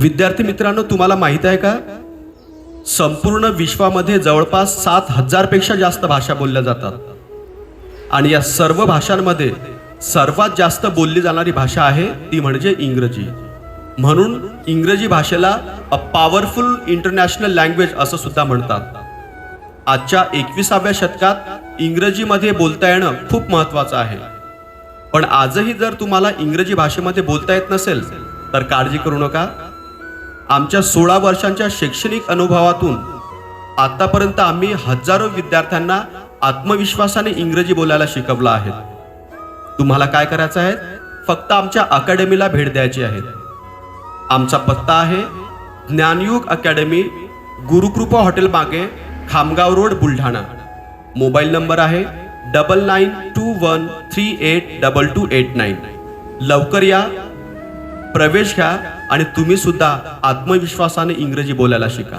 विद्यार्थी मित्रांनो, तुम्हाला माहित आहे का, संपूर्ण विश्वामध्ये जवळपास 7,000 पेक्षा जास्त भाषा बोलल्या जातात आणि या सर्व भाषांमध्ये सर्वात जास्त बोलली जाणारी भाषा आहे ती म्हणजे इंग्रजी. म्हणून इंग्रजी भाषेला अ पॉवरफुल इंटरनॅशनल लँग्वेज असं सुद्धा म्हणतात. आजच्या 21व्या शतकात इंग्रजीमध्ये बोलता येणं खूप महत्त्वाचं आहे. पण आजही जर तुम्हाला इंग्रजी भाषेमध्ये बोलता येत नसेल तर काळजी करू नका. आमच्या 16 वर्षांच्या शैक्षणिक अनुभवातून आतापर्यंत आम्ही हजारो विद्यार्थ्यांना आत्मविश्वासाने इंग्रजी बोलायला शिकवलं आहे. तुम्हाला काय करायचं आहे, फक्त आमच्या अकॅडमीला भेट द्यायची आहे. आमचा पत्ता आहे ज्ञानयुग अकॅडमी, गुरुकृपा हॉटेल मागे, Khamgaon road, Buldhana. Mobile number आहे 9921382289. लवकर या, प्रवेश घ्या आणि तुम्ही सुद्धा आत्मविश्वासाने इंग्रजी बोलायला शिका.